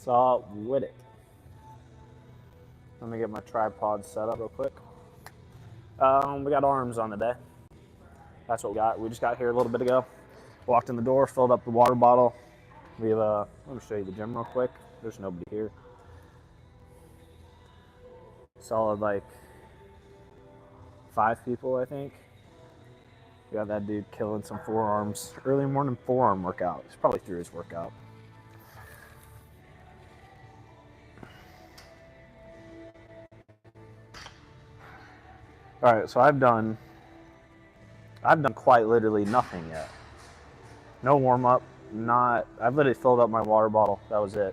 What's up with it? Let me get my tripod set up real quick. We got arms on the day. That's what we got. We just got here a little bit ago. Walked in the door, filled up the water bottle. We have let me show you the gym real quick. There's nobody here. Solid like 5 people, I think. We got that dude killing some forearms. Early morning forearm workout. He's probably through his workout. All right, so I've done quite literally nothing yet. No warm up, I've literally filled up my water bottle. That was it.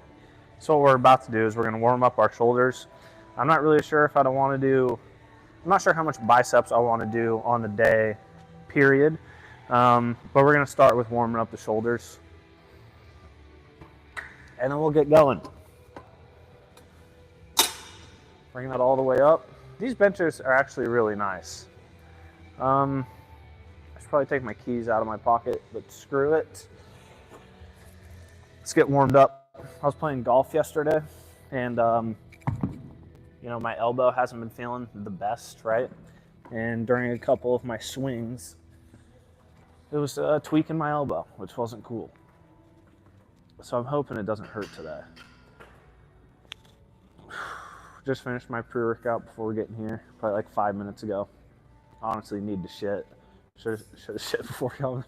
So what we're about to do is we're gonna warm up our shoulders. I'm not really sure if I'm not sure how much biceps I wanna do on the day, period. But we're gonna start with warming up the shoulders. And then we'll get going. Bring that all the way up. These benches are actually really nice. I should probably take my keys out of my pocket, but screw it. Let's get warmed up. I was playing golf yesterday, and you know, my elbow hasn't been feeling the best, right? And during a couple of my swings, it was tweaking my elbow, which wasn't cool. So I'm hoping it doesn't hurt today. Just finished my pre-workout before we get in here, probably like 5 minutes ago. Honestly, need to shit. Should have shit before coming.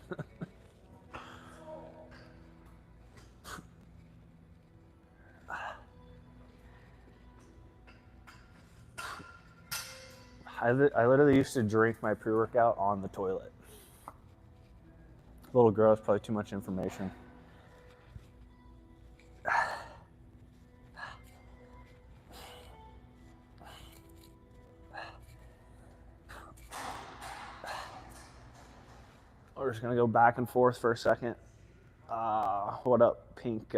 I literally used to drink my pre-workout on the toilet. A little gross, probably too much information. We're just gonna go back and forth for a second. What up, pink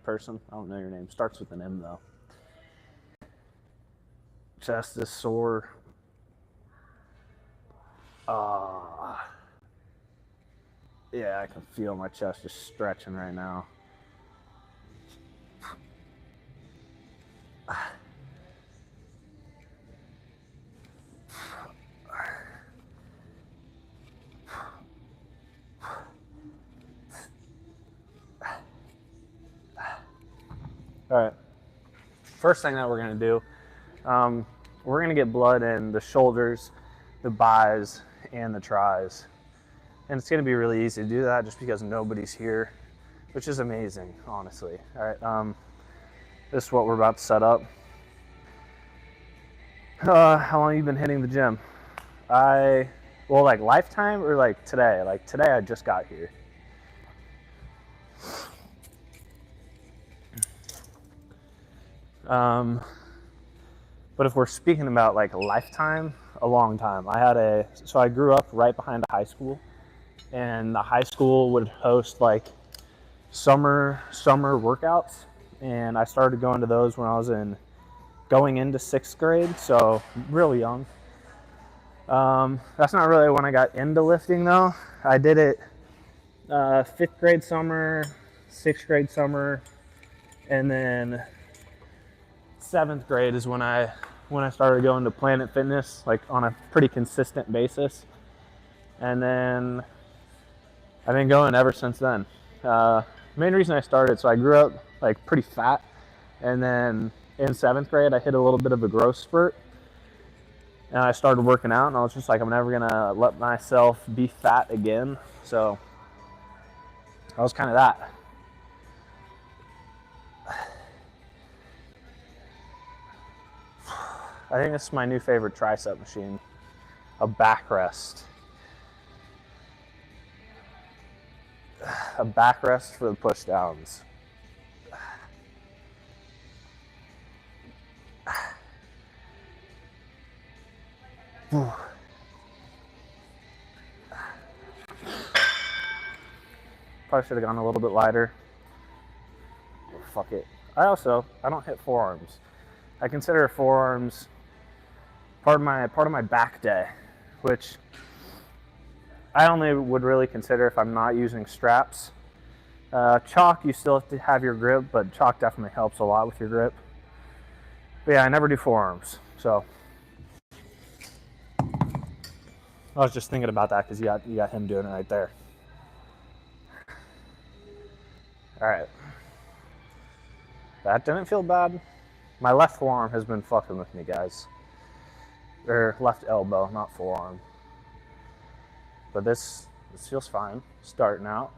person? I don't know your name. Starts with an M though. Chest is sore. Yeah, I can feel my chest just stretching right now. All right, first thing that we're gonna do, we're gonna get blood in the shoulders, the biceps, and the tris. And it's gonna be really easy to do that just because nobody's here, which is amazing, honestly. All right, this is what we're about to set up. How long have you been hitting the gym? Well, like lifetime or like today? Like today I just got here. But if we're speaking about like a lifetime, a long time. So I grew up right behind a high school, and the high school would host like summer workouts, and I started going to those when I was going into 6th grade, so really young. That's not really when I got into lifting though. I did it 5th grade summer, 6th grade summer, and then 7th grade is when I started going to Planet Fitness, like on a pretty consistent basis. And then I've been going ever since then. Main reason I started, so I grew up like pretty fat, and then in 7th grade I hit a little bit of a growth spurt, and I started working out, and I was just like, I'm never gonna let myself be fat again. So that was kind of that. I think this is my new favorite tricep machine, a backrest. A backrest for the push downs. Probably should have gone a little bit lighter. Oh, fuck it. I don't hit forearms. I consider forearms part of my back day, which I only would really consider if I'm not using straps. Chalk, you still have to have your grip, but chalk definitely helps a lot with your grip. But yeah, I never do forearms, so. I was just thinking about that because you got him doing it right there. All right. That didn't feel bad. My left forearm has been fucking with me, guys. Or left elbow, not forearm. But this feels fine. Starting out.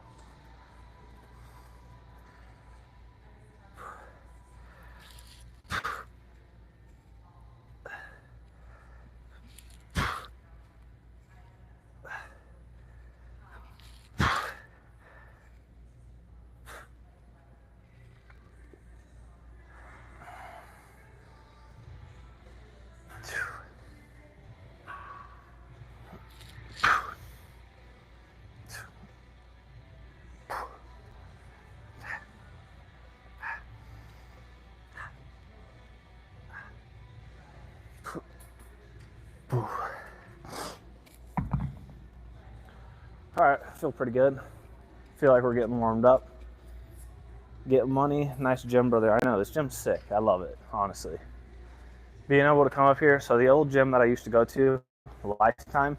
All right, I feel pretty good. Feel like we're getting warmed up. Getting money, nice gym, brother. I know this gym's sick. I love it, honestly. Being able to come up here. So the old gym that I used to go to, Lifetime,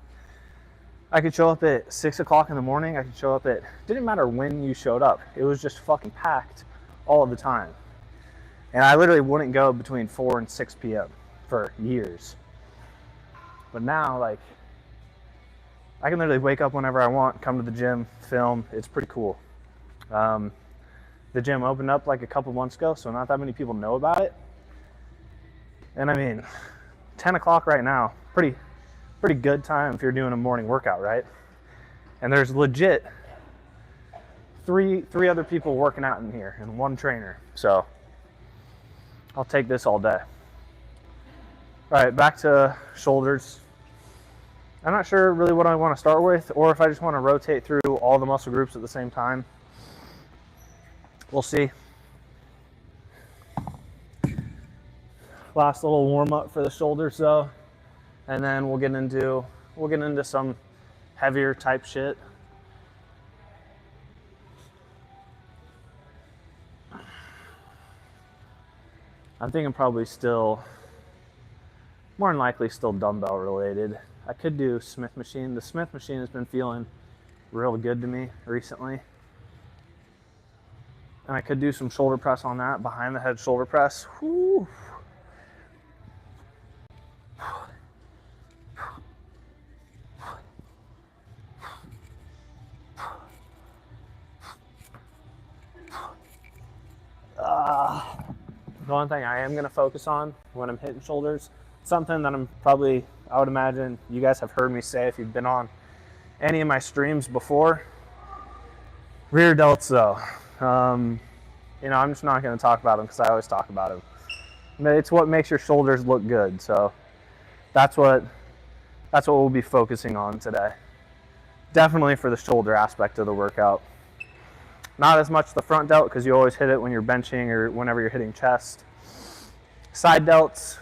I could show up at 6 o'clock in the morning. I could show up at, didn't matter when you showed up. It was just fucking packed all of the time. And I literally wouldn't go between 4 and 6 p.m. for years. But now, like, I can literally wake up whenever I want, come to the gym, film. It's pretty cool. The gym opened up like a couple months ago, so not that many people know about it. And I mean, 10 o'clock right now, pretty good time if you're doing a morning workout, right? And there's legit three other people working out in here and one trainer. So I'll take this all day. All right, back to shoulders. I'm not sure really what I want to start with, or if I just want to rotate through all the muscle groups at the same time. We'll see. Last little warm up for the shoulders though, and then we'll get into some heavier type shit. I'm thinking probably still, more than likely still dumbbell related. I could do Smith machine. The Smith machine has been feeling real good to me recently. And I could do some shoulder press on that, behind the head shoulder press. Whew. The one thing I am going to focus on when I'm hitting shoulders, something that I would imagine you guys have heard me say if you've been on any of my streams before. Rear delts though. You know, I'm just not going to talk about them because I always talk about them. It's what makes your shoulders look good. So that's what we'll be focusing on today. Definitely for the shoulder aspect of the workout. Not as much the front delt because you always hit it when you're benching or whenever you're hitting chest. Side delts.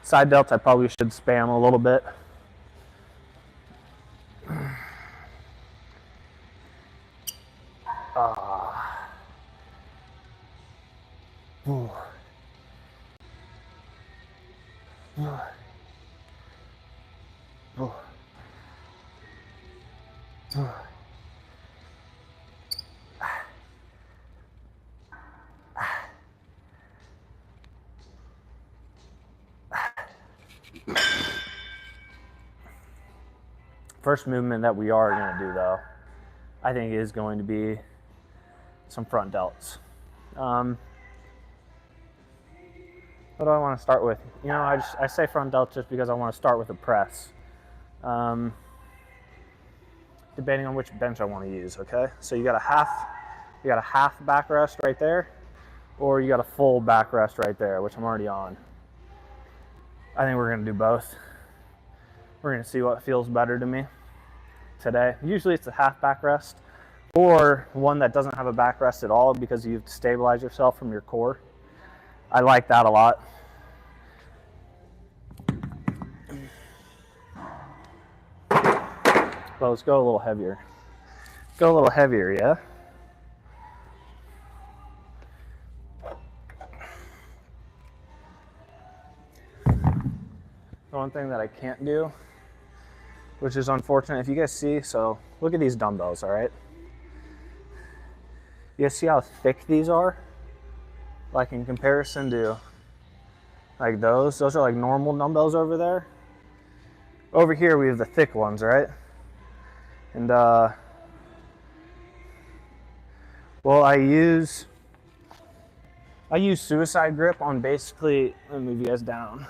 Side delts I probably should spam a little bit. First movement that we are going to do though, I think is going to be some front delts. What do I want to start with? You know, I say front delt just because I want to start with a press. Debating on which bench I want to use, okay? So you got a half back rest right there, or you got a full back rest right there, which I'm already on. I think we're gonna do both. We're gonna see what feels better to me today. Usually it's a half back rest, or one that doesn't have a back rest at all because you've stabilized yourself from your core. I like that a lot. Well, let's go a little heavier. Go a little heavier, yeah? The one thing that I can't do, which is unfortunate, if you guys see, so look at these dumbbells, all right? You guys see how thick these are? Like in comparison to like those are like normal dumbbells over there. Over here we have the thick ones, right? And well, I use suicide grip on basically, let me move you guys down.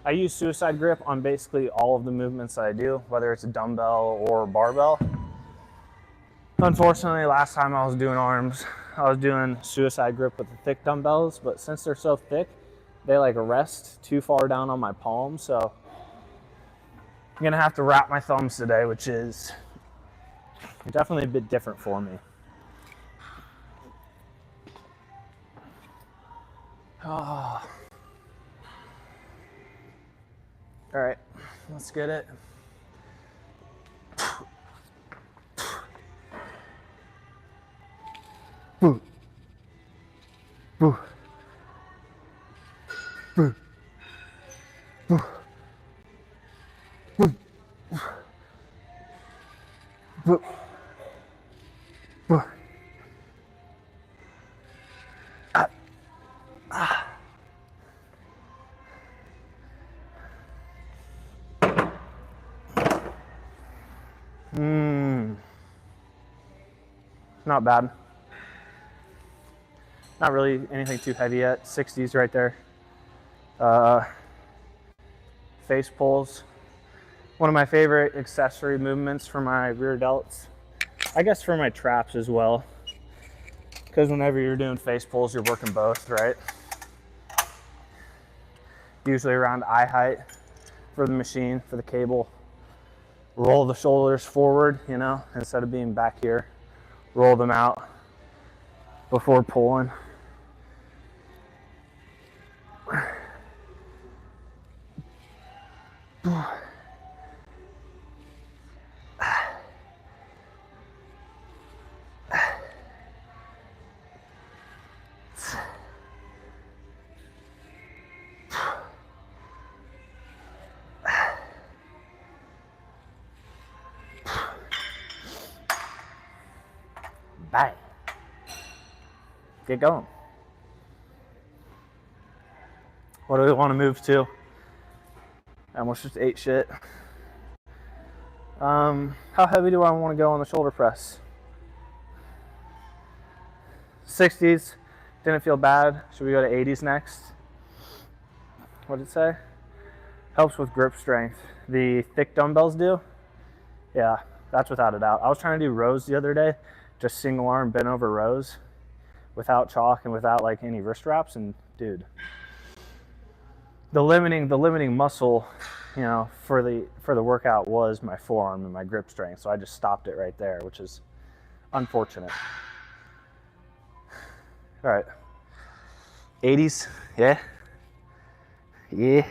I use suicide grip on basically all of the movements that I do, whether it's a dumbbell or barbell. Unfortunately, last time I was doing arms, I was doing suicide grip with the thick dumbbells, but since they're so thick, they like rest too far down on my palm, so I'm gonna have to wrap my thumbs today, which is definitely a bit different for me. Oh. All right, let's get it. Boo. Boo. Boo. Boo. Boo. Boo. Boo. Ah. Ah. Not bad. Not really anything too heavy yet. 60s right there. Face pulls. One of my favorite accessory movements for my rear delts. I guess for my traps as well. Because whenever you're doing face pulls, you're working both, right? Usually around eye height for the machine, for the cable. Roll the shoulders forward, you know, instead of being back here. Roll them out before pulling. Bang. Get going. What do we want to move to? I almost just ate shit. How heavy do I want to go on the shoulder press? 60s. Didn't feel bad. Should we go to 80s next? What did it say? Helps with grip strength. The thick dumbbells do? Yeah, that's without a doubt. I was trying to do rows the other day, just single arm bent over rows without chalk and without like any wrist wraps, and dude, the limiting muscle, you know, for the workout was my forearm and my grip strength, so I just stopped it right there, which is unfortunate. All right, 80s, yeah, yeah.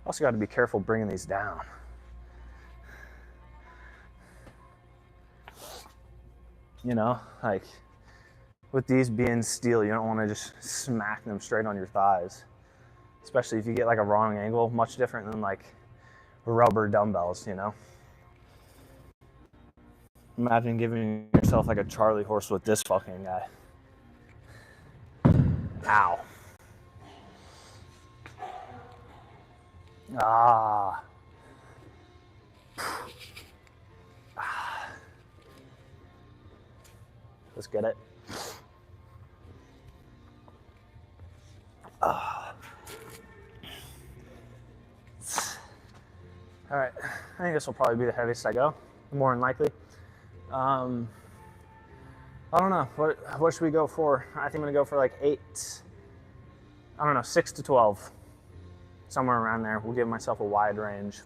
Also got to be careful bringing these down. You know, like with these being steel, you don't want to just smack them straight on your thighs, especially if you get like a wrong angle. Much different than like rubber dumbbells, you know. Imagine giving yourself like a Charlie horse with this fucking guy. Ow. Ah. Let's get it. All right, I think this will probably be the heaviest I go, more than likely. I don't know, what should we go for? I think I'm gonna go for like 6 to 12. Somewhere around there. We'll give myself a wide range.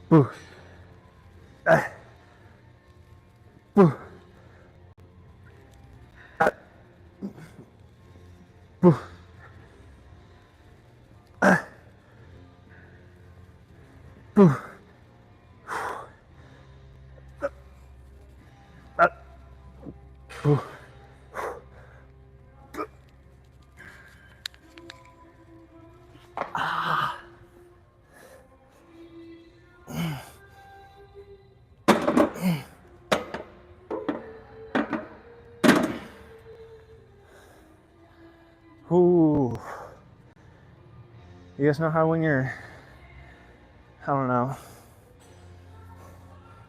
boo, boo, boo, boo. Ooh. You guys know how when you're, I don't know,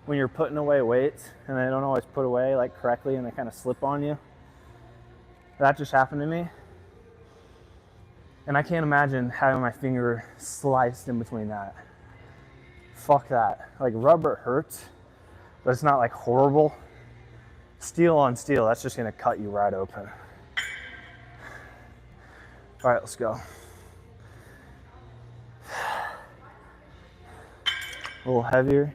when you're putting away weights and they don't always put away like correctly and they kind of slip on you? That just happened to me. And I can't imagine having my finger sliced in between that. Fuck that. Like rubber hurts, but it's not like horrible. Steel on steel, that's just gonna cut you right open. All right, let's go. A little heavier.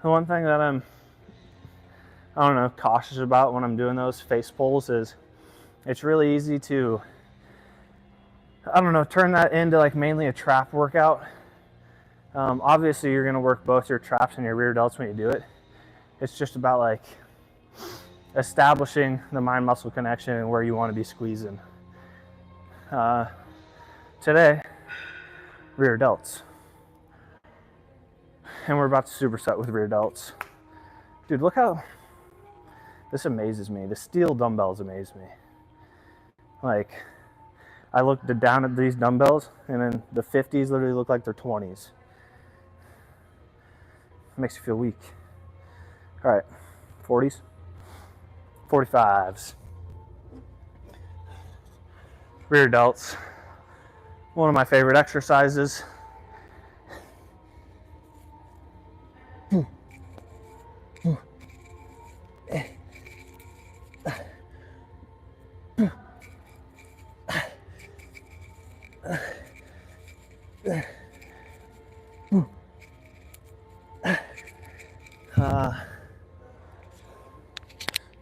The one thing that I'm, I don't know, cautious about when I'm doing those face pulls is it's really easy to, I don't know, turn that into like mainly a trap workout. Obviously you're gonna work both your traps and your rear delts when you do it. It's just about like establishing the mind muscle connection and where you want to be squeezing. Today, rear delts. And we're about to superset with rear delts. Dude, look how, this amazes me. The steel dumbbells amaze me. Like, I looked down at these dumbbells and then the 50s literally look like they're 20s. It makes you feel weak. All right, 40s, 45s. Rear delts, one of my favorite exercises.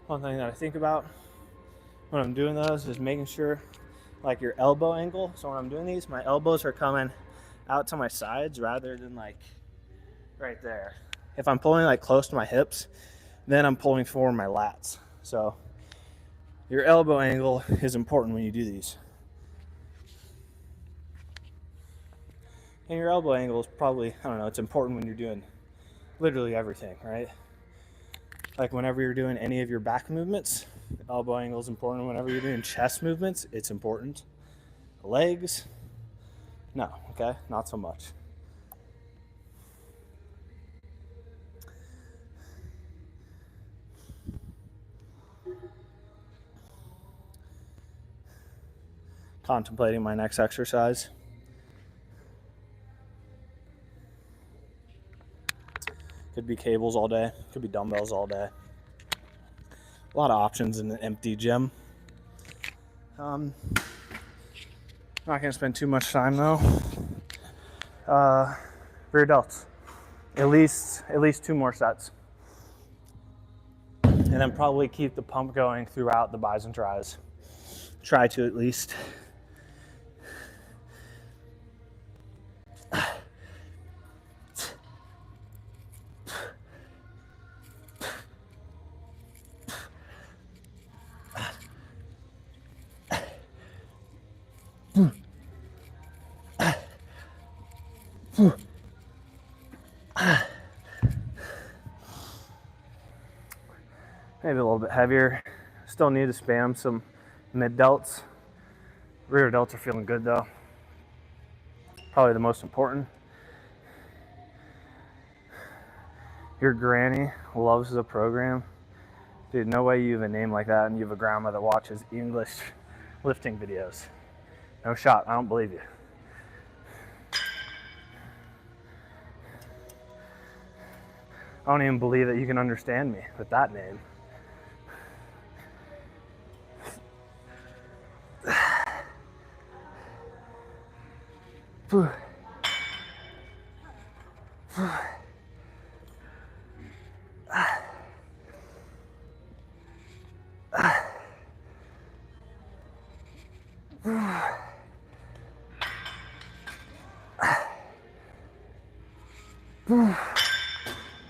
One thing that I think about when I'm doing those is making sure like your elbow angle. So when I'm doing these, my elbows are coming out to my sides rather than like right there. If I'm pulling like close to my hips, then I'm pulling forward my lats. So your elbow angle is important when you do these. And your elbow angle is probably, I don't know, it's important when you're doing literally everything, right? Like whenever you're doing any of your back movements, elbow angle is important. Whenever you're doing chest movements, it's important. Legs, no, okay, not so much. Contemplating my next exercise. Could be cables all day, could be dumbbells all day. A lot of options in the empty gym. Not gonna spend too much time though. Rear delts, at least 2 more sets. And then probably keep the pump going throughout the bis and tris. Try to at least. Maybe a little bit heavier. Still need to spam some mid delts. Rear delts are feeling good though. Probably the most important. Your granny loves the program. Dude, no way you have a name like that and you have a grandma that watches English lifting videos. No shot, I don't believe you. I don't even believe that you can understand me with that name.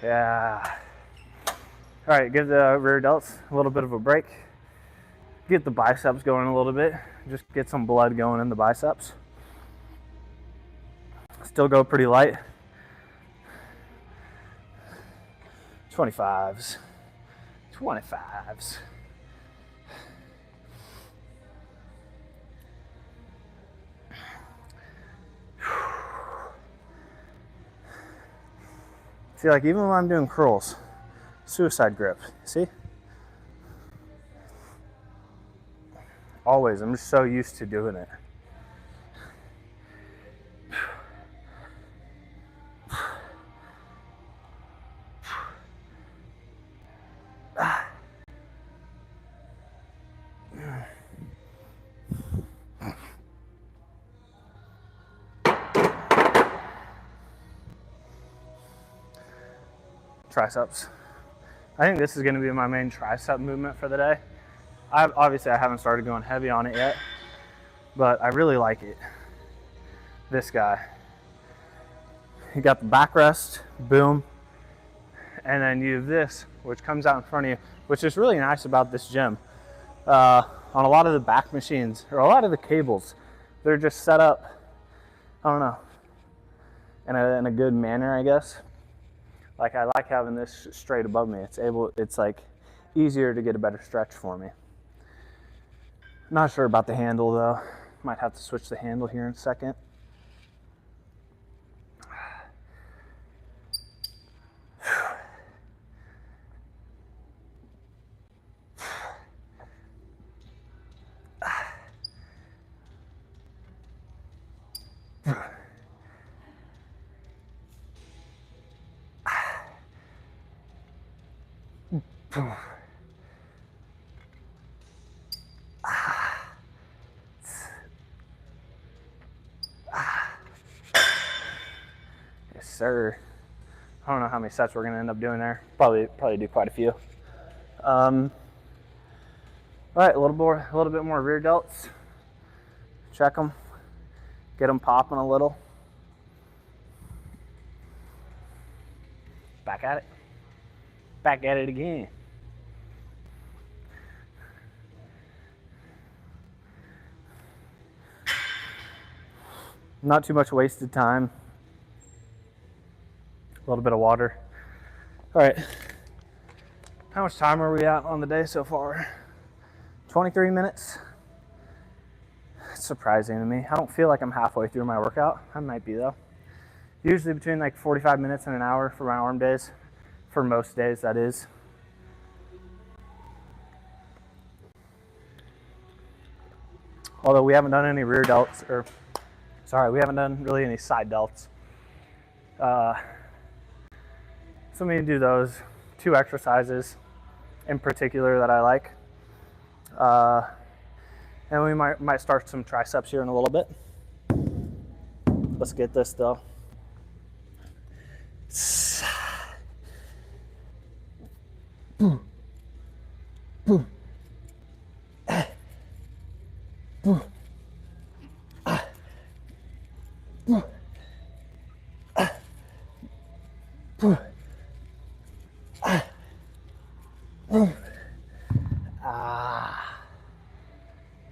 Yeah. All right, give the rear delts a little bit of a break. Get the biceps going a little bit. Just get some blood going in the biceps. Still go pretty light. 25s. 25s. See, like even when I'm doing curls, suicide grip, see? Always, I'm just so used to doing it. Triceps. I think this is going to be my main tricep movement for the day. Obviously I haven't started going heavy on it yet, but I really like it. This guy. You got the backrest, boom, and then you have this, which comes out in front of you, which is really nice about this gym. On a lot of the back machines, or a lot of the cables, they're just set up, I don't know, in a good manner, I guess. Like I like having this straight above me. It's like easier to get a better stretch for me. Not sure about the handle though. Might have to switch the handle here in a second. Yes, sir. I don't know how many sets we're gonna end up doing there. Probably do quite a few. All right, a little bit more rear delts. Check them, get them popping a little. Back at it. Back at it again. Not too much wasted time. A little bit of water. All right. How much time are we at on the day so far? 23 minutes. It's surprising to me. I don't feel like I'm halfway through my workout. I might be though. Usually between like 45 minutes and an hour for my arm days. For most days, that is. Although we haven't done any rear delts, we haven't done really any side delts. So I'm going to do those 2 exercises in particular that I like. And we might start some triceps here in a little bit. Let's get this though.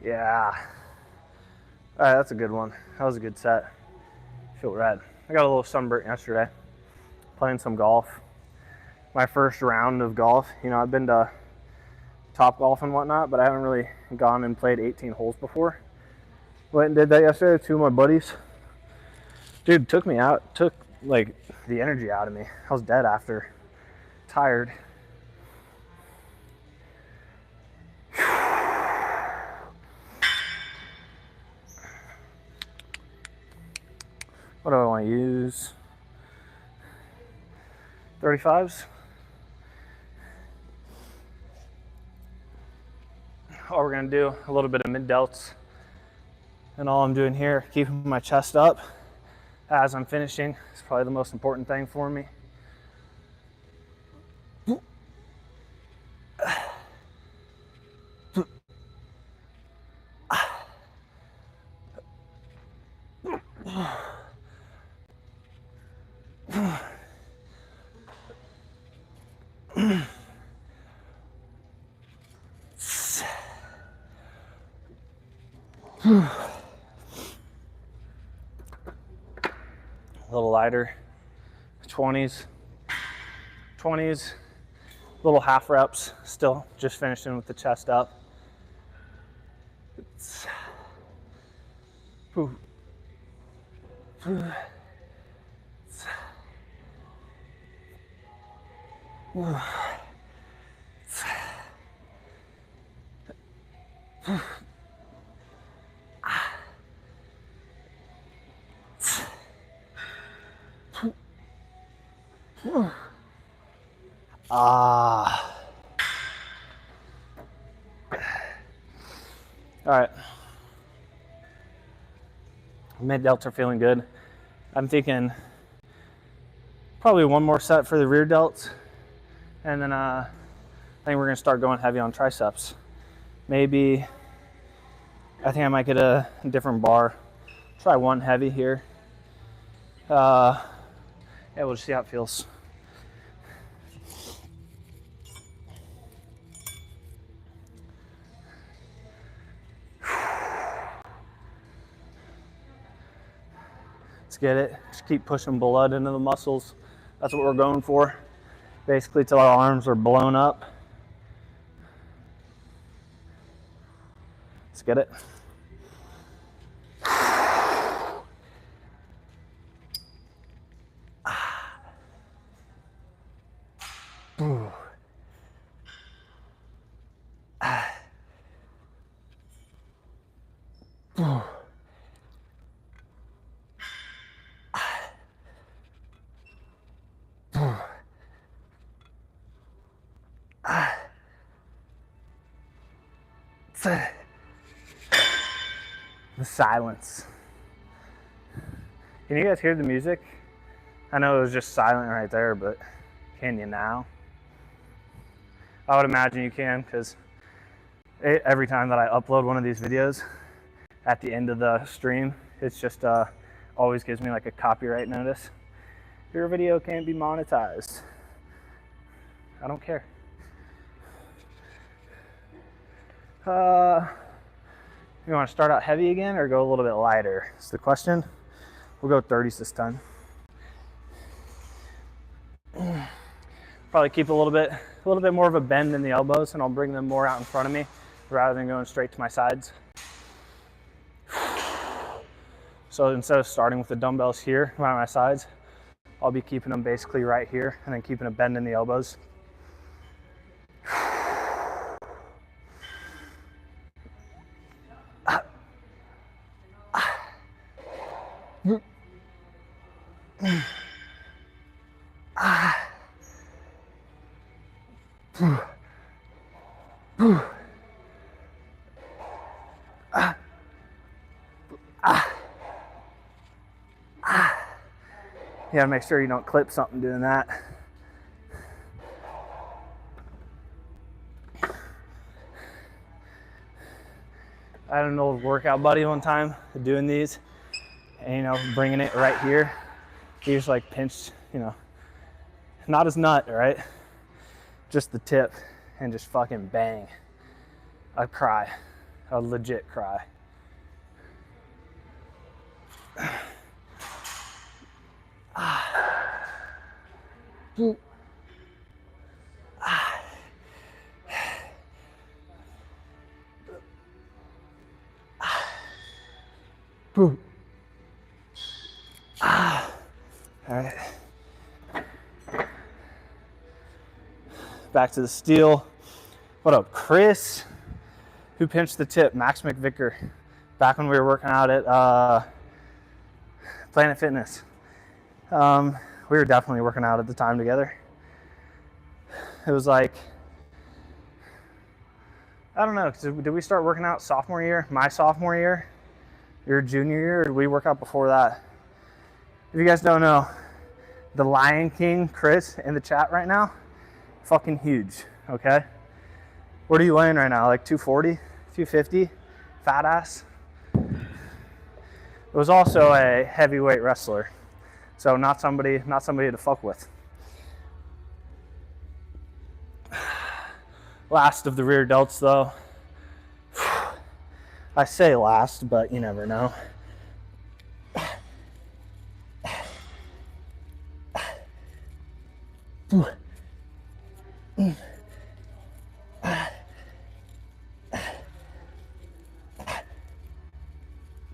Yeah. All right, that's a good one. That was a good set. I feel rad. I got a little sunburnt yesterday playing some golf. My first round of golf. You know, I've been to Top Golf and whatnot, but I haven't really gone and played 18 holes before. Went and did that yesterday with 2 of my buddies. Dude, took like the energy out of me. I was dead after tired. What do I want to use? 35s. All we're gonna do a little bit of mid delts, and all I'm doing here, keeping my chest up as I'm finishing, is probably the most important thing for me. A little lighter, 20s, little half reps, still just finishing with the chest up. Ah. All right. Mid delts are feeling good. I'm thinking probably one more set for the rear delts, and then I think we're gonna start going heavy on triceps. Maybe, I think I might get a different bar. Try one heavy here. Yeah, we'll just see how it feels. Let's get it. Just keep pushing blood into the muscles. That's what we're going for. Basically till our arms are blown up. Let's get it. The silence. Can you guys hear the music? I know it was just silent right there, but can you now? I would imagine you can, because every time that I upload one of these videos, at the end of the stream, it's just always gives me like a copyright notice. Your video can't be monetized. I don't care. You want to start out heavy again or go a little bit lighter? That's the question. We'll go 30s this time. Probably keep a little bit more of a bend in the elbows, and I'll bring them more out in front of me rather than going straight to my sides. So instead of starting with the dumbbells here around my sides, I'll be keeping them basically right here and then keeping a bend in the elbows. You gotta make sure you don't clip something doing that. I had an old workout buddy one time doing these, and you know, bringing it right here. He just like pinched, you know, not his nut, right? Just the tip, and just fucking bang. I'd cry. I'd legit cry. All right. back to the steel. What up, Chris? Who pinched the tip? Max McVicker. Back when we were working out at Planet Fitness. We were definitely working out at the time together. It was like, I don't know, did we start working out sophomore year? My sophomore year? Your junior year? Or did we work out before that? If you guys don't know, the Lion King, Chris, in the chat right now, fucking huge, okay? What are you weighing right now? Like 240, 250? Fat ass? It was also a heavyweight wrestler, so not somebody to fuck with. Last of the rear delts though. I say last, but you never know.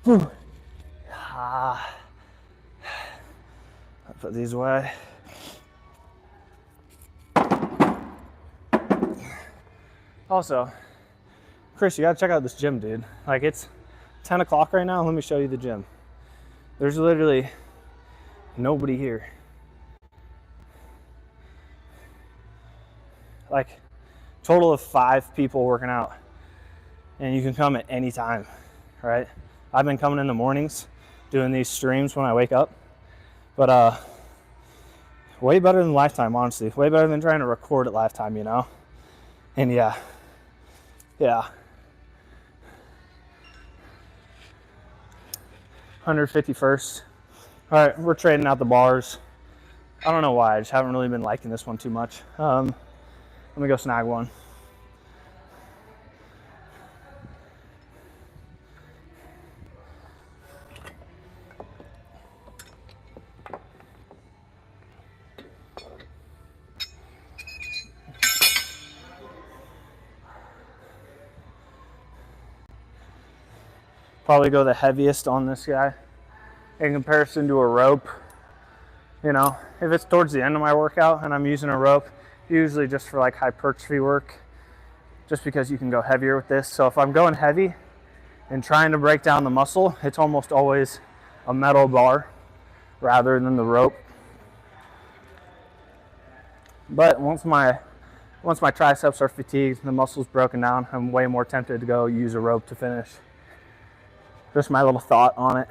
I'll put these away. Also, Chris, you gotta check out this gym, dude. Like, it's 10 o'clock right now. Let me show you the gym. There's literally nobody here. Like, total of 5 people working out. And you can come at any time, right? I've been coming in the mornings, doing these streams when I wake up. But way better than Lifetime, honestly. Way better than trying to record at Lifetime, you know? And yeah. 151st. All right, we're trading out the bars. I don't know why, I just haven't really been liking this one too much. Let me go snag one. Probably go the heaviest on this guy in comparison to a rope. You know, if it's towards the end of my workout and I'm using a rope, usually just for like hypertrophy work, just because you can go heavier with this. So if I'm going heavy and trying to break down the muscle, it's almost always a metal bar rather than the rope. But once my triceps are fatigued, the muscle's broken down, I'm way more tempted to go use a rope to finish. Just my little thought on it.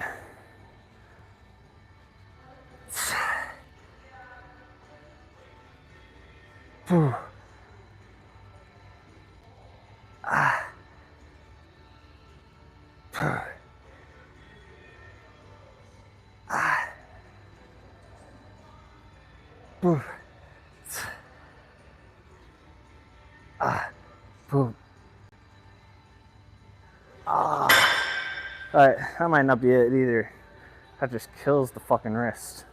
Alright, that might not be it either. That just kills the fucking wrist.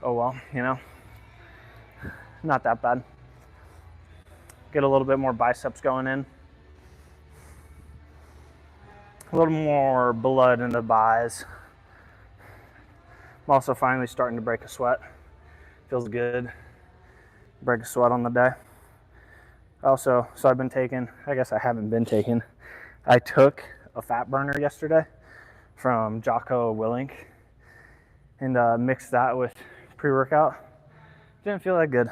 Oh well, you know. Not that bad. Get a little bit more biceps going in. A little more blood in the bis. I'm also finally starting to break a sweat. Feels good. Break a sweat on the day. Also, so I've been taking, I guess I haven't been taking, I took a fat burner yesterday from Jocko Willink and mixed that with pre-workout. Didn't feel that good.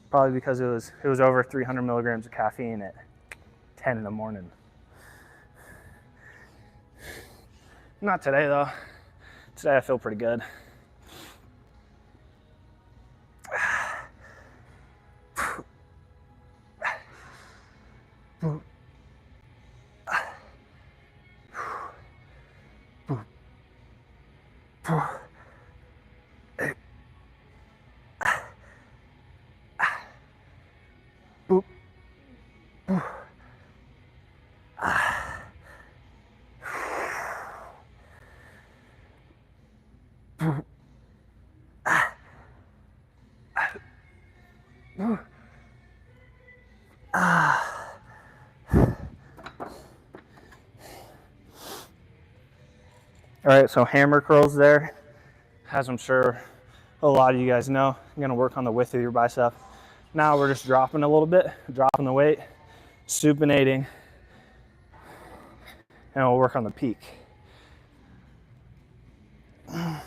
Probably because it was over 300 milligrams of caffeine at 10 in the morning. Not today though. Today I feel pretty good. All right, so hammer curls there. as I'm sure a lot of you guys know, I'm gonna work on the width of your bicep. Now we're just dropping a little bit, dropping the weight, supinating, and we'll work on the peak. I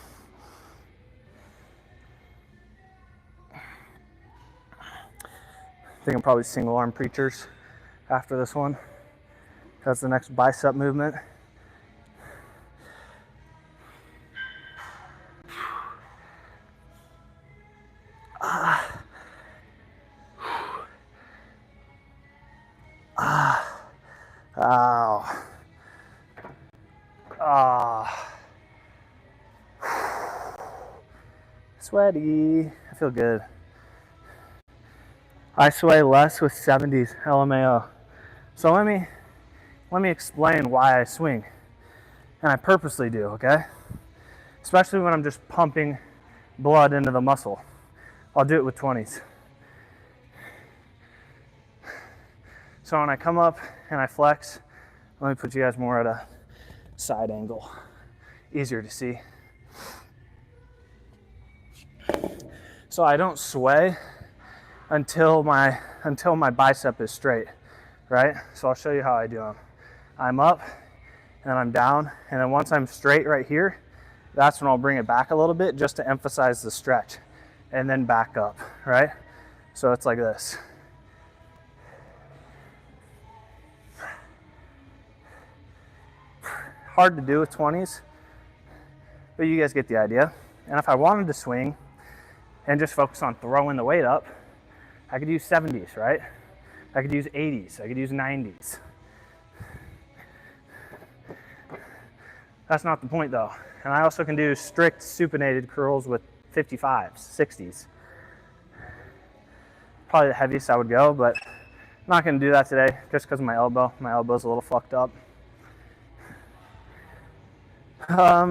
think I'm probably single arm preachers after this one. That's the next bicep movement. Ow. Sweaty. I feel good. I sway less with 70s, LMAO. So let me explain why I swing. And I purposely do, okay? Especially when I'm just pumping blood into the muscle. I'll do it with 20s. So when I come up and I flex, let me put you guys more at a side angle. Easier to see. So I don't sway until my bicep is straight, right? So I'll show you how I do them. I'm up and then I'm down, and then once I'm straight right here, that's when I'll bring it back a little bit just to emphasize the stretch, and then back up, right? So it's like this. Hard to do with 20s, but you guys get the idea. And if I wanted to swing and just focus on throwing the weight up, I could use 70s, right? I could use 80s, I could use 90s. That's not the point though. And I also can do strict supinated curls with 55s, 60s. Probably the heaviest I would go, but I'm not gonna do that today just because of my elbow. My elbow's a little fucked up. Do I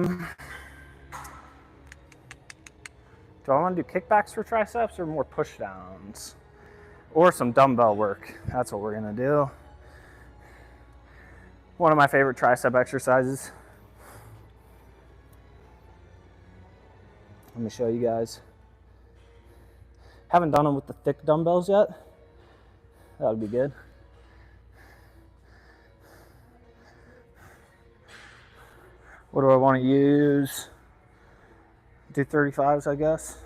want to do kickbacks for triceps or more push downs? Or some dumbbell work? That's what we're gonna do. One of my favorite tricep exercises. Let me show you guys. Haven't done them with the thick dumbbells yet. That would be good. What do I want to use? Do 35s, I guess.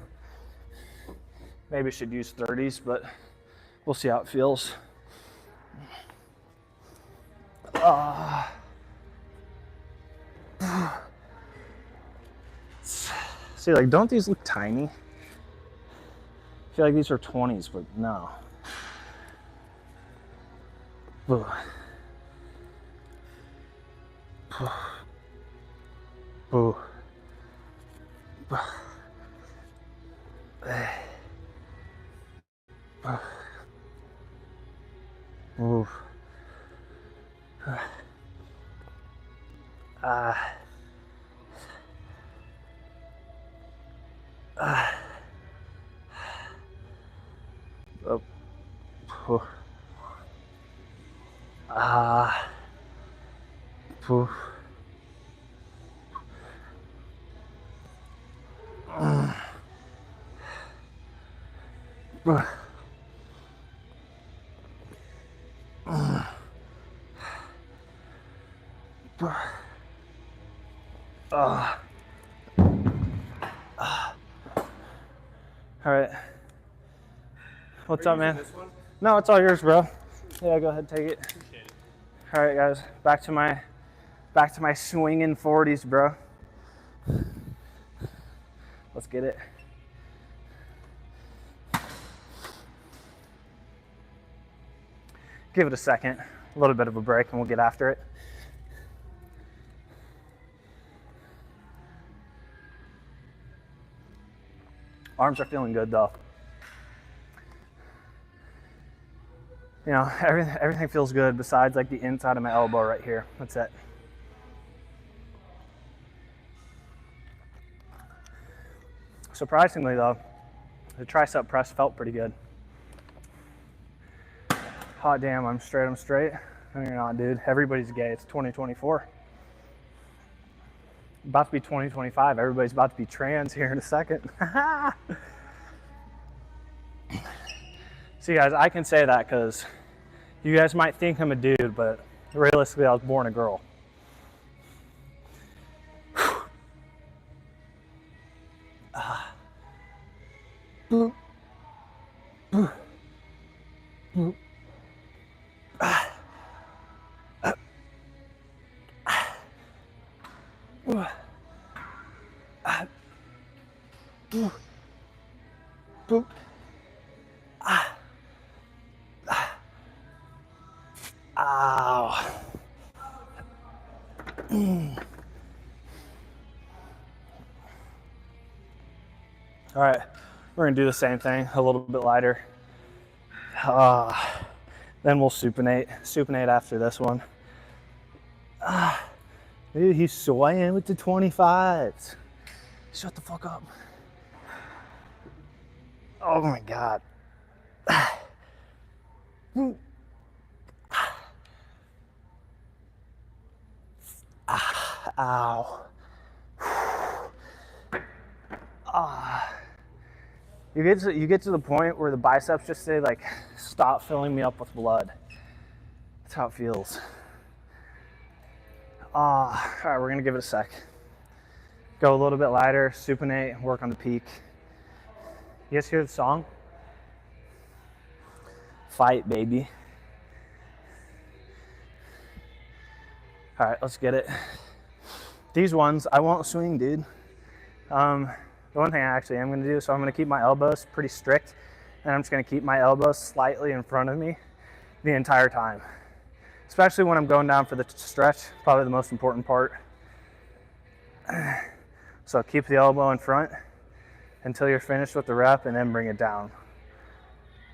Maybe I should use 30s, but we'll see how it feels. See, like, don't these look tiny? I feel like these are 20s, but no. Ooh. Ooh. Ooh. All right. What's up, man? No, it's all yours, bro. Yeah, go ahead, take it. Appreciate it. All right, guys. Back to my swinging 40s, bro. Let's get it. Give it a second, a little bit of a break, and we'll get after it. Arms are feeling good though. You know, everything feels good besides like the inside of my elbow right here. That's it. Surprisingly though, the tricep press felt pretty good. Hot damn, I'm straight. No, you're not, dude. Everybody's gay. It's 2024. About to be 2025. Everybody's about to be trans here in a second. See, guys, I can say that because you guys might think I'm a dude, but realistically, I was born a girl. Ow. All right, we're gonna do the same thing, a little bit lighter. Then we'll supinate after this one. Dude, he's swaying with the 25s. Shut the fuck up. Oh my God. Ow. You get to the point where the biceps just say like, stop filling me up with blood. That's how it feels. All right, we're gonna give it a sec. Go a little bit lighter, supinate, work on the peak. You guys hear the song? Fight, baby. All right, let's get it. These ones, I won't swing, dude. The one thing I actually am gonna do, so I'm gonna keep my elbows pretty strict, and I'm just gonna keep my elbows slightly in front of me the entire time. Especially when I'm going down for the stretch, probably the most important part. So keep the elbow in front until you're finished with the rep, and then bring it down.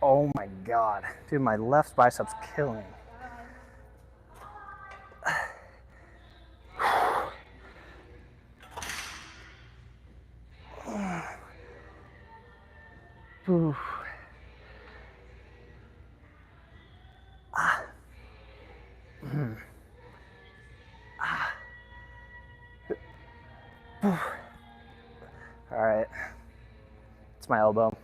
Oh my God, dude, my left bicep's killing. Oof. All right, it's my elbow.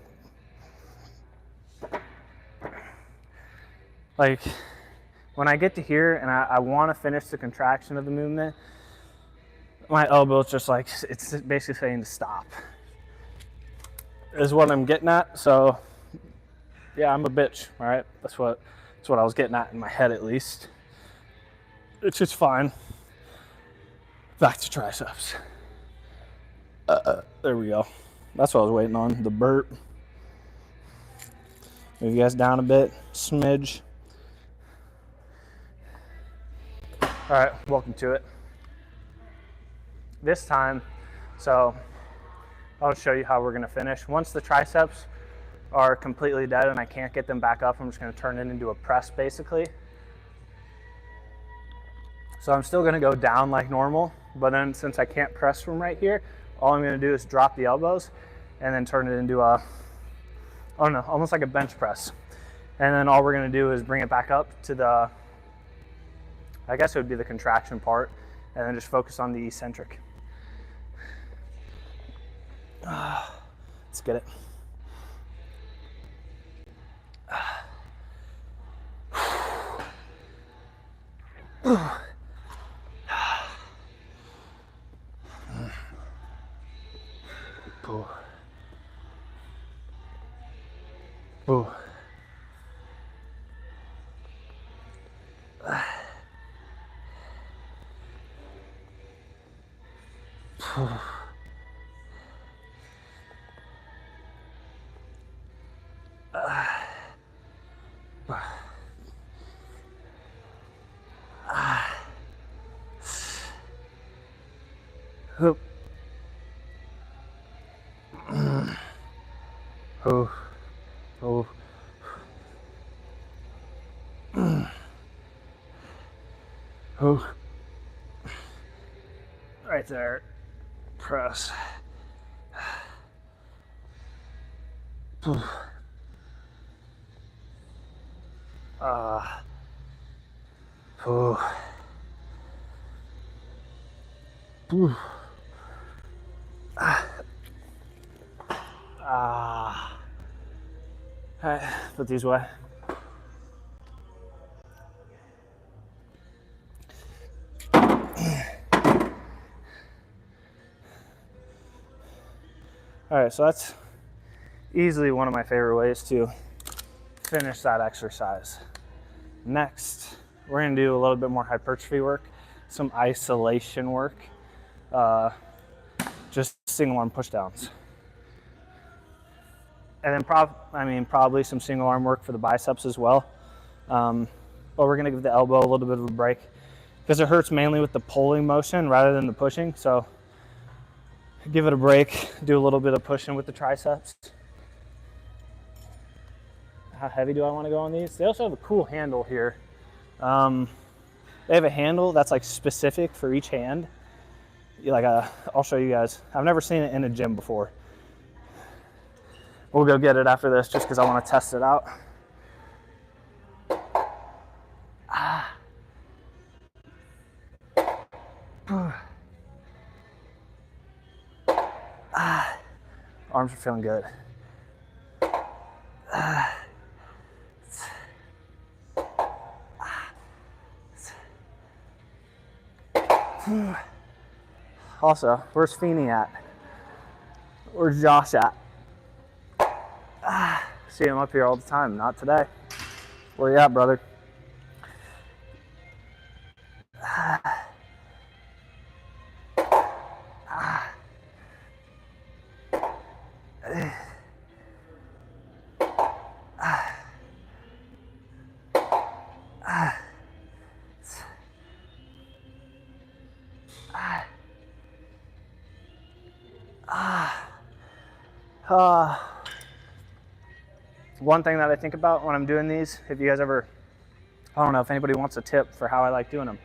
Like, when I get to here and I want to finish the contraction of the movement, my elbow is just like, it's basically saying to stop, is what I'm getting at. So yeah, I'm a bitch. All right, that's what I was getting at in my head, at least. It's just fine. Back to triceps. There we go. That's what I was waiting on, the burp. Move you guys down a bit, smidge. All right, welcome to it. This time, so I'll show you how we're gonna finish. Once the triceps are completely dead and I can't get them back up, I'm just gonna turn it into a press, basically. So I'm still gonna go down like normal, but then since I can't press from right here, all I'm gonna do is drop the elbows and then turn it into a, oh no, almost like a bench press. And then all we're gonna do is bring it back up to the, I guess it would be the contraction part, and then just focus on the eccentric. Let's get it. Right there, press. All right, put these away. All right, so that's easily one of my favorite ways to finish that exercise. Next, we're gonna do a little bit more hypertrophy work, some isolation work, just single arm push downs. And then probably some single arm work for the biceps as well. But we're gonna give the elbow a little bit of a break because it hurts mainly with the pulling motion rather than the pushing. So give it a break, do a little bit of pushing with the triceps. How heavy do I want to go on these? They also have a cool handle here. They have a handle that's like specific for each hand. I'll show you guys. I've never seen it in a gym before. We'll go get it after this just because I want to test it out. Arms are feeling good. Also, where's Feeney at? Where's Josh at? See him up here all the time. Not today. Where you at, brother? One thing that I think about when I'm doing these, if you guys ever, I don't know if anybody wants a tip for how I like doing them,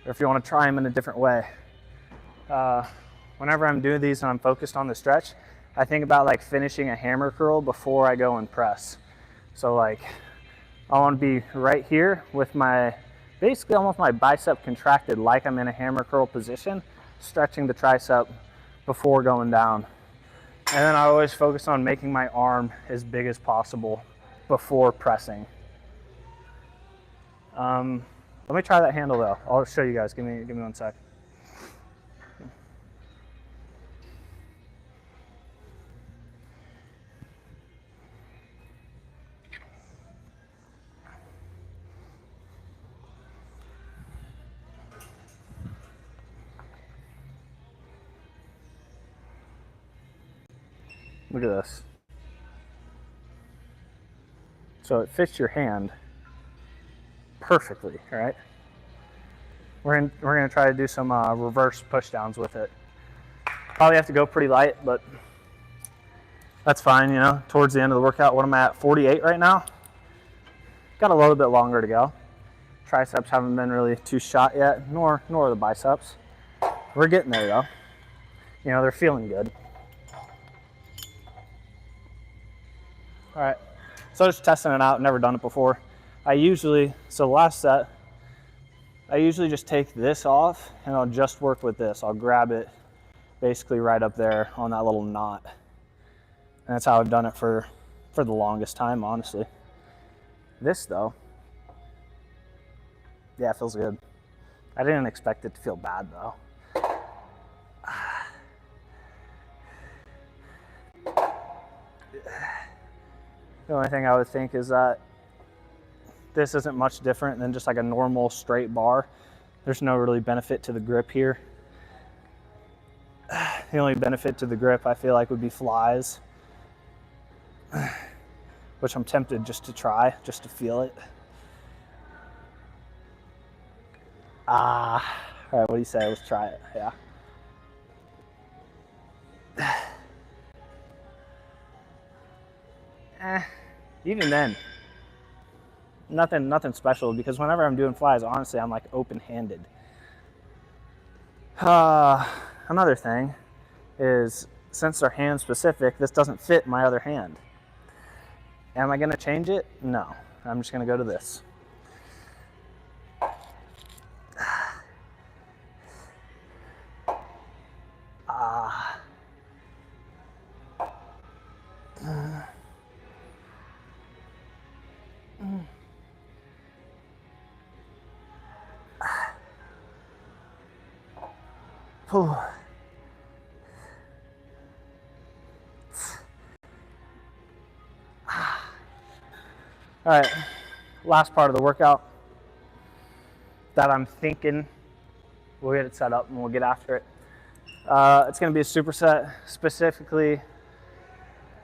or if you want to try them in a different way. Whenever I'm doing these and I'm focused on the stretch, I think about like finishing a hammer curl before I go and press. So like, I want to be right here with basically almost my bicep contracted like I'm in a hammer curl position, stretching the tricep before going down. And then I always focus on making my arm as big as possible before pressing. Let me try that handle though. I'll show you guys. Give me 1 sec. Look at this. So it fits your hand perfectly, all right? We're gonna try to do some reverse push downs with it. Probably have to go pretty light, but that's fine, you know. Towards the end of the workout, what am I at? 48 right now? Got a little bit longer to go. Triceps haven't been really too shot yet, nor the biceps. We're getting there though. You know, they're feeling good. All right, so just testing it out, never done it before. Last set, I usually just take this off and I'll just work with this. I'll grab it basically right up there on that little knot. And that's how I've done it for the longest time, honestly. This though, yeah, it feels good. I didn't expect it to feel bad though. The only thing I would think is that this isn't much different than just like a normal straight bar. There's no really benefit to the grip here. The only benefit to the grip I feel like would be flies, which I'm tempted just to try, just to feel it. All right, what do you say? Let's try it, yeah. Even then, nothing special, because whenever I'm doing flies, honestly, I'm like open-handed. Another thing is, since they're hand specific, this doesn't fit my other hand. Am I gonna change it? No, I'm just gonna go to this. All right, last part of the workout that I'm thinking, we'll get it set up and we'll get after it. It's gonna be a superset specifically,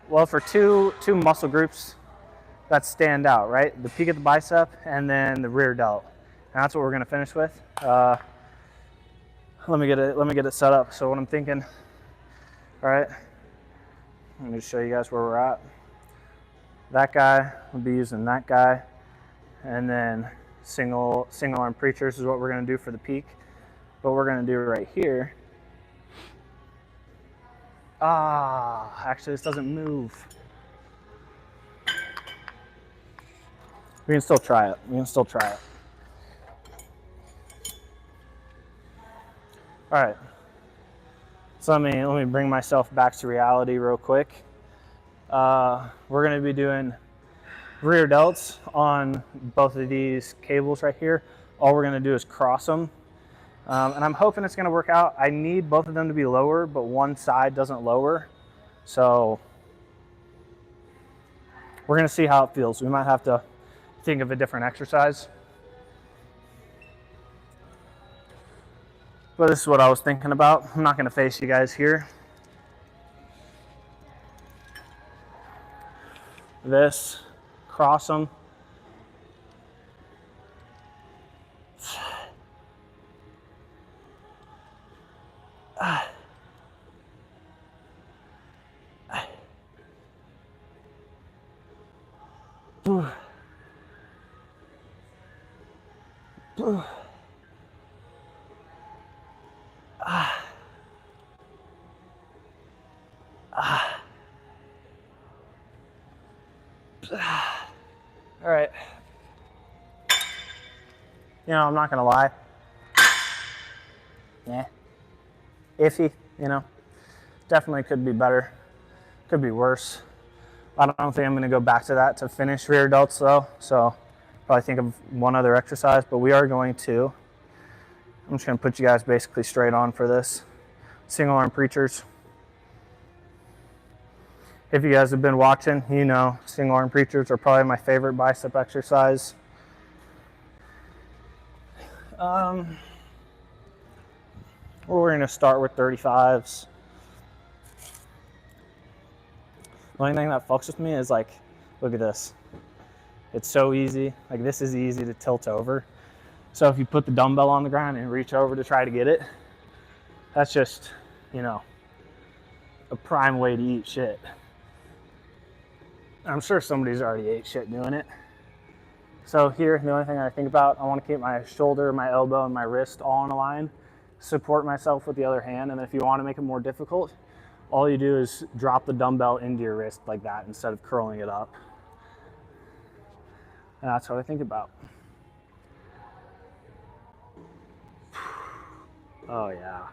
well, for two muscle groups that stand out, right? The peak of the bicep and then the rear delt. And that's what we're gonna finish with. Let me get it set up. So what I'm thinking, all right, let me just show you guys where we're at. That guy, we'll be using that guy, and then single arm preachers is what we're gonna do for the peak. What we're gonna do right here, actually this doesn't move. We can still try it. All right, so let me bring myself back to reality real quick. We're gonna be doing rear delts on both of these cables right here. All we're gonna do is cross them. And I'm hoping it's gonna work out. I need both of them to be lower, but one side doesn't lower. So we're gonna see how it feels. We might have to think of a different exercise. But this is what I was thinking about. I'm not gonna face you guys here. This, cross them. All right. You know, I'm not gonna lie. Yeah. Iffy, you know. Definitely could be better. Could be worse. I don't think I'm gonna go back to that to finish rear delts though. So probably think of one other exercise, but we are going to. I'm just gonna put you guys basically straight on for this. Single arm preachers. If you guys have been watching, you know single arm preachers are probably my favorite bicep exercise. We're gonna start with 35s. The only thing that fucks with me is like, look at this. It's so easy. Like this is easy to tilt over. So if you put the dumbbell on the ground and reach over to try to get it, that's just, you know, a prime way to eat shit. I'm sure somebody's already ate shit doing it. So here, the only thing I think about, I want to keep my shoulder, my elbow, and my wrist all in a line, support myself with the other hand, and if you want to make it more difficult, all you do is drop the dumbbell into your wrist like that instead of curling it up. And that's what I think about. Oh yeah.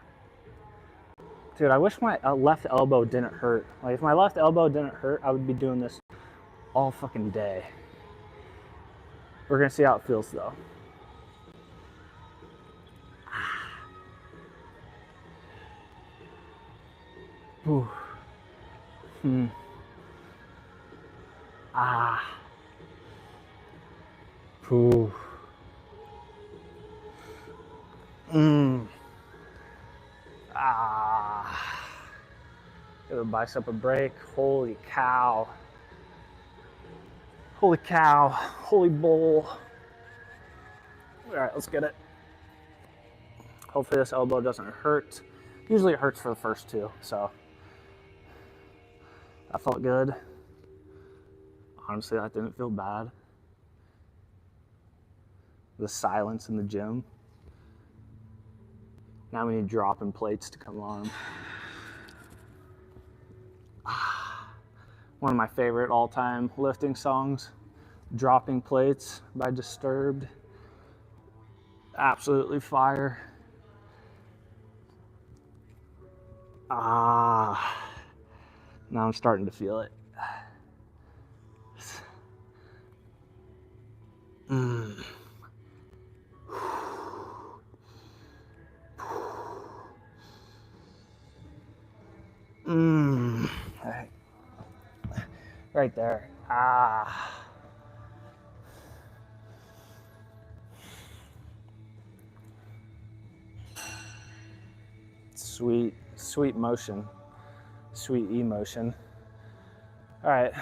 Dude, I wish my left elbow didn't hurt. Like if my left elbow didn't hurt, I would be doing this all fucking day. We're gonna see how it feels though. Ooh. Ooh. Give the bicep a break. Holy cow. Holy cow. Holy bull. All right, let's get it. Hopefully this elbow doesn't hurt. Usually it hurts for the first two, so that felt good. Honestly, that didn't feel bad. The silence in the gym. Now we need dropping plates to come on. One of my favorite all-time lifting songs, Dropping Plates by Disturbed. Absolutely fire. Now I'm starting to feel it. All right. Right there. Ah. Sweet, sweet motion. Sweet emotion. All right.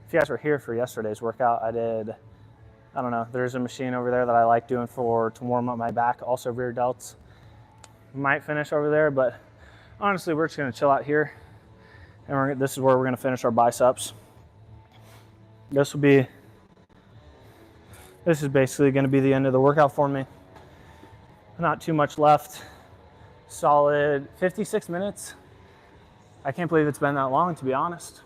If you guys were here for yesterday's workout, I don't know, there's a machine over there that I like doing to warm up my back, also rear delts. Might finish over there, but honestly, we're just gonna chill out here. And this is where we're gonna finish our biceps. This is basically gonna be the end of the workout for me. Not too much left. Solid 56 minutes. I can't believe it's been that long, to be honest.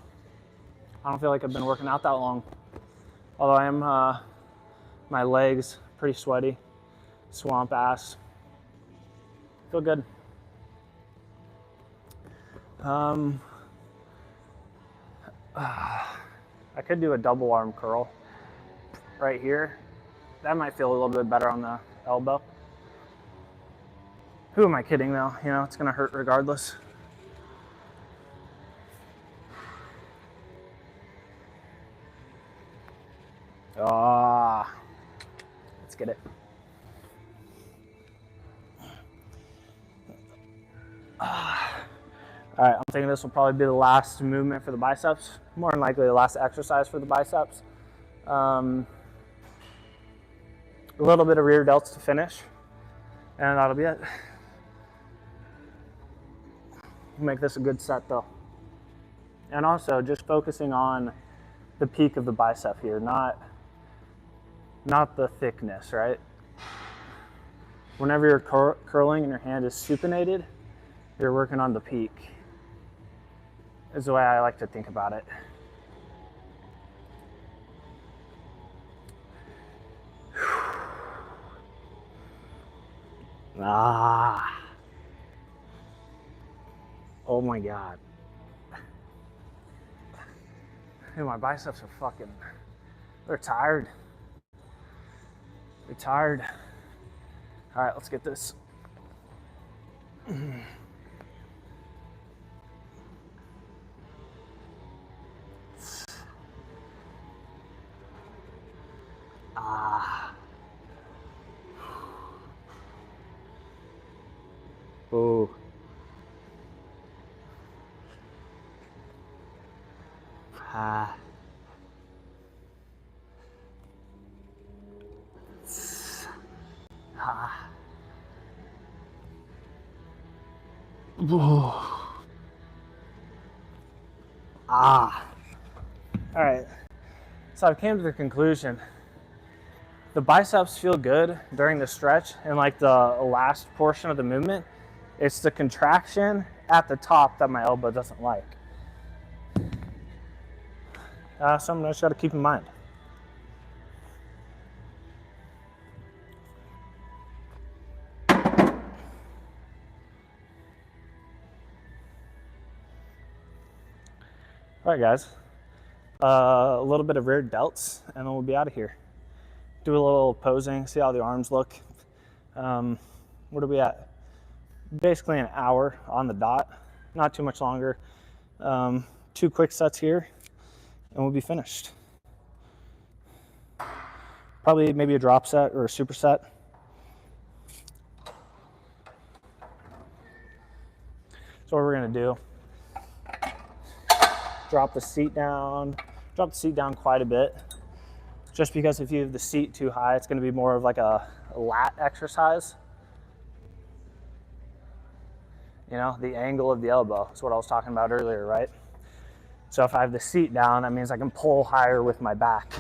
I don't feel like I've been working out that long. Although I am, my legs pretty sweaty, swamp ass. Feel good. I could do a double arm curl right here. That might feel a little bit better on the elbow. Who am I kidding though? You know, it's gonna hurt regardless. Let's get it. All right, I'm thinking this will probably be the last movement for the biceps. More than likely the last exercise for the biceps. A little bit of rear delts to finish, and that'll be it. Make this a good set though. And also just focusing on the peak of the bicep here, not the thickness, right? Whenever you're curling and your hand is supinated, you're working on the peak, is the way I like to think about it. Oh my God. Dude, my biceps are fucking, they're tired. They're tired. All right, let's get this. Ooh. All right, so I've came to the conclusion. The biceps feel good during the stretch and like the last portion of the movement. It's the contraction at the top that my elbow doesn't like. Something I just gotta keep in mind. All right, guys. A little bit of rear delts, and then we'll be out of here. Do a little posing, see how the arms look. What are we at? Basically an hour on the dot, not too much longer. 2 quick sets here, and we'll be finished. Probably maybe a drop set or a superset. So what we're gonna do, drop the seat down quite a bit, just because if you have the seat too high, it's gonna be more of like a lat exercise. You know, the angle of the elbow is what I was talking about earlier, right? So if I have the seat down, that means I can pull higher with my back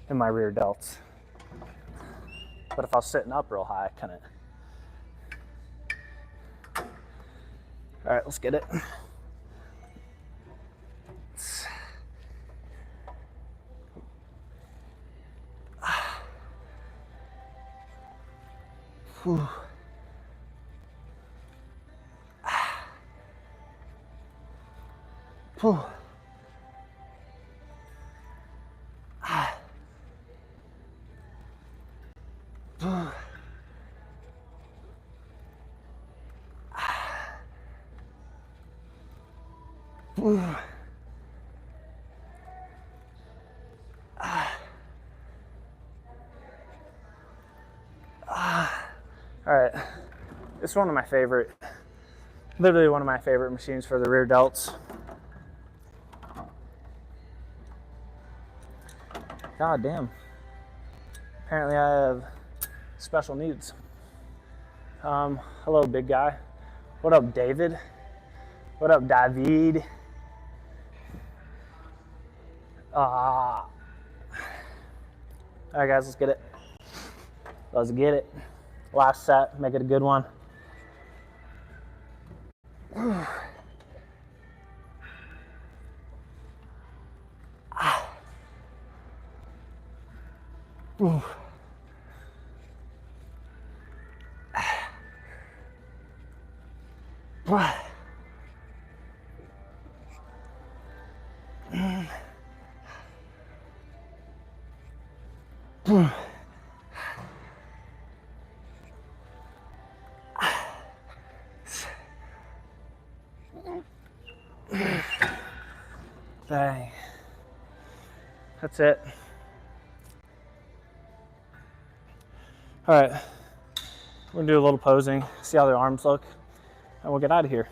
and my rear delts. But if I was sitting up real high, I couldn't. All right, let's get it. Whew. Whew. All right, this is one of my favorite, literally one of my favorite machines for the rear delts. God damn. Apparently I have special needs. Hello, big guy. What up, David? What up, David? All right, guys, let's get it. Let's get it. Last set, make it a good one. Dang. That's it. All right, we're gonna do a little posing, see how the arms look, and we'll get out of here.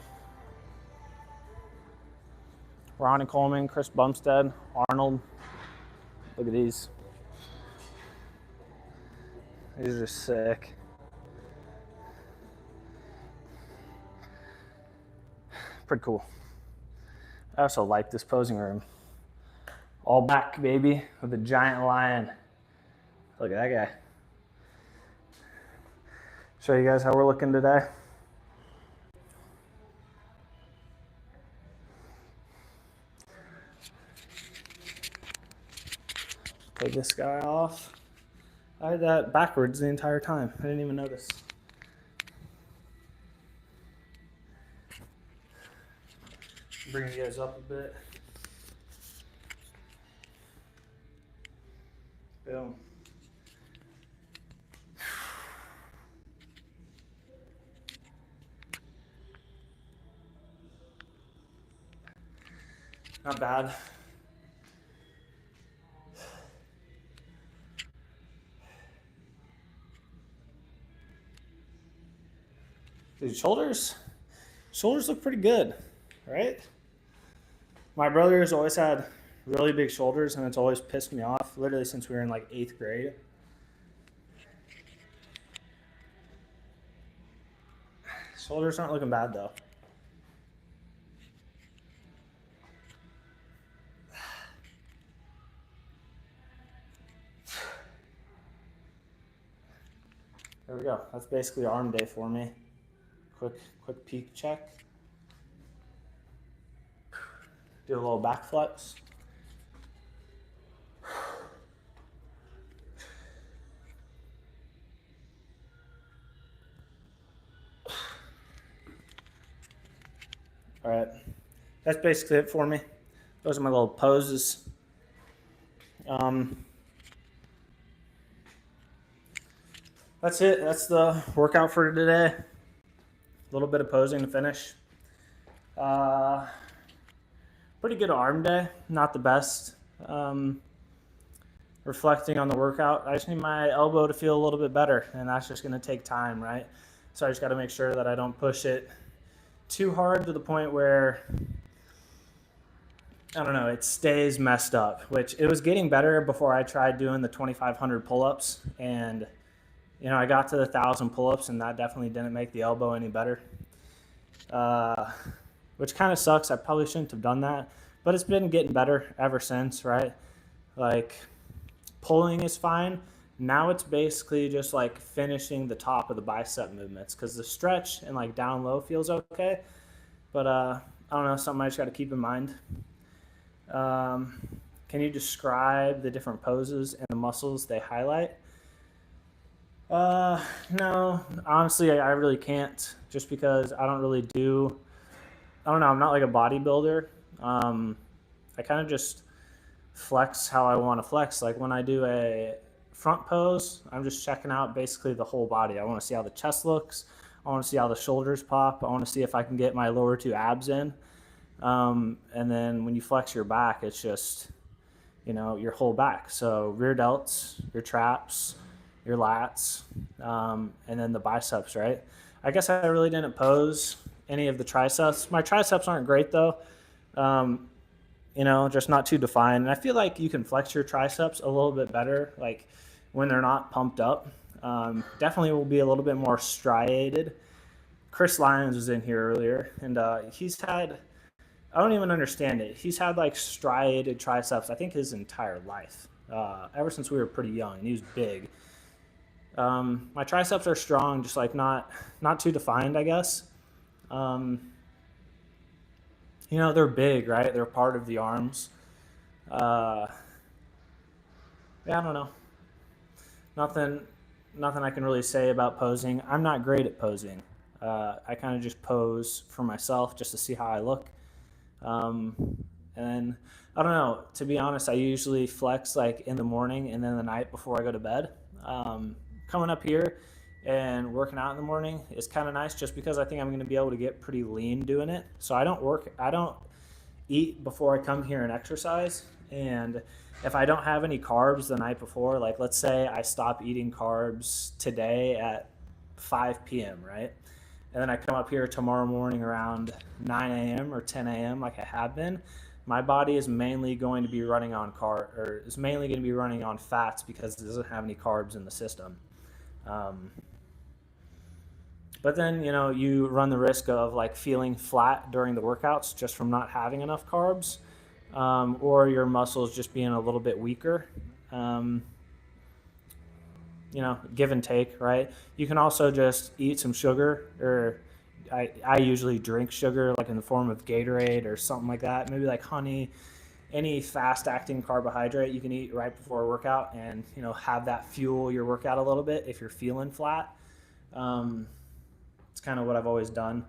Ronnie Coleman, Chris Bumstead, Arnold. Look at these. These are sick. Pretty cool. I also like this posing room. All back, baby, with a giant lion. Look at that guy. Show you guys how we're looking today. Take this guy off. I had that backwards the entire time. I didn't even notice. Bring you guys up a bit. Boom. Not bad. Dude, shoulders look pretty good, right? My brother's always had really big shoulders, and it's always pissed me off, literally since we were in like 8th grade. Shoulders aren't looking bad though. There we go. That's basically arm day for me. Quick peek check. Do a little back flex. All right, that's basically it for me. Those are my little poses. That's it. That's the workout for today. A little bit of posing to finish. Pretty good arm day. Not the best. Reflecting on the workout, I just need my elbow to feel a little bit better, and that's just going to take time, right? So I just got to make sure that I don't push it too hard to the point where, I don't know, it stays messed up, which it was getting better before I tried doing the 2,500 pull-ups, and you know, I got to the 1,000 pull-ups, and that definitely didn't make the elbow any better, which kind of sucks. I probably shouldn't have done that, but it's been getting better ever since, right? Like, pulling is fine. Now it's basically just like finishing the top of the bicep movements, because the stretch and like down low feels okay, but I don't know, something I just got to keep in mind. Can you describe the different poses and the muscles they highlight? No, honestly, I really can't, just because I don't really do, I don't know, I'm not like a bodybuilder. I kind of just flex how I want to flex. Like when I do a front pose, I'm just checking out basically the whole body. I want to see how the chest looks. I want to see how the shoulders pop. I want to see if I can get my lower two abs in. And then when you flex your back, it's just, your whole back. So rear delts, your traps, your lats, and then the biceps, right? I guess I really didn't pose any of the triceps. My triceps aren't great though. Just not too defined. And I feel like you can flex your triceps a little bit better, like when they're not pumped up. Definitely will be a little bit more striated. Chris Lyons was in here earlier, and he's had, I don't even understand it. He's had like striated triceps, I think his entire life, ever since we were pretty young, and he was big. My triceps are strong, just like not too defined, I guess. They're big, right? They're part of the arms. Yeah, I don't know. Nothing I can really say about posing. I'm not great at posing. I kind of just pose for myself just to see how I look. And I don't know, to be honest, I usually flex like in the morning and then the night before I go to bed. Coming up here and working out in the morning is kind of nice just because I think I'm going to be able to get pretty lean doing it. So I don't eat before I come here and exercise. And if I don't have any carbs the night before, like let's say I stop eating carbs today at 5 p.m., right? And then I come up here tomorrow morning around 9 a.m. or 10 a.m. like I have been, my body is mainly going to be running on fats because it doesn't have any carbs in the system. But then, you run the risk of like feeling flat during the workouts just from not having enough carbs, or your muscles just being a little bit weaker. Give and take, right? You can also just eat some sugar, or I usually drink sugar like in the form of Gatorade or something like that. Maybe like honey, any fast acting carbohydrate you can eat right before a workout and, have that fuel your workout a little bit if you're feeling flat. It's kind of what I've always done.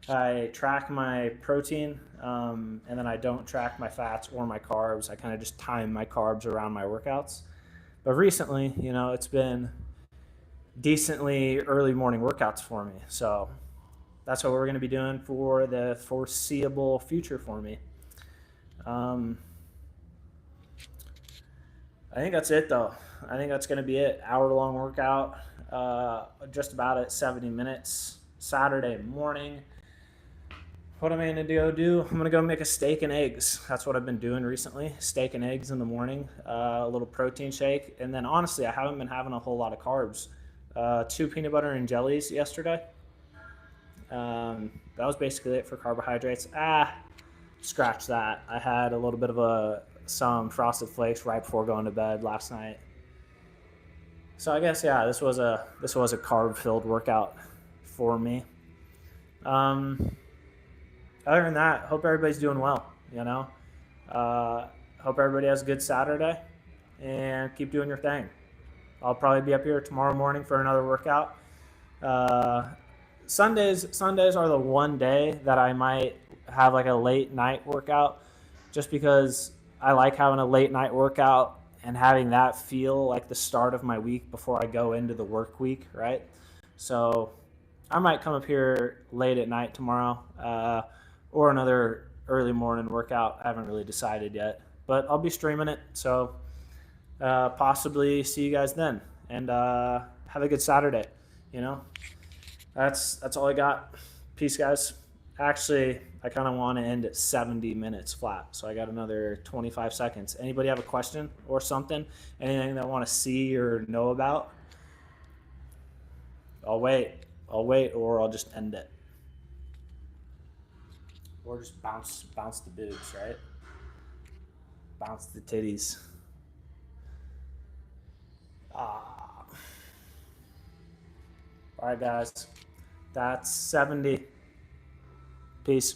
I track my protein, and then I don't track my fats or my carbs. I kind of just time my carbs around my workouts. But recently, it's been decently early morning workouts for me. So that's what we're going to be doing for the foreseeable future for me. I think that's it, though. I think that's going to be it. Hour-long workout, just about at 70 minutes, Saturday morning. What am I going to go do? I'm going to go make a steak and eggs. That's what I've been doing recently. Steak and eggs in the morning, a little protein shake. And then, honestly, I haven't been having a whole lot of carbs. 2 peanut butter and jellies yesterday. That was basically it for carbohydrates. Scratch that. I had a little bit of some Frosted Flakes right before going to bed last night. So I guess, yeah, this was a carb-filled workout for me. Other than that, hope everybody's doing well, Hope everybody has a good Saturday, and keep doing your thing. I'll probably be up here tomorrow morning for another workout. Sundays are the one day that I might have like a late night workout, just because I like having a late night workout and having that feel like the start of my week before I go into the work week, right? So I might come up here late at night tomorrow, or another early morning workout. I haven't really decided yet, but I'll be streaming it. So possibly see you guys then, and have a good Saturday. That's all I got. Peace, guys. Actually, I kind of want to end at 70 minutes flat, so I got another 25 seconds. Anybody have a question or something? Anything that I want to see or know about? I'll wait, or I'll just end it. Or just bounce the boobs, right? Bounce the titties. All right, guys. That's 70. Peace.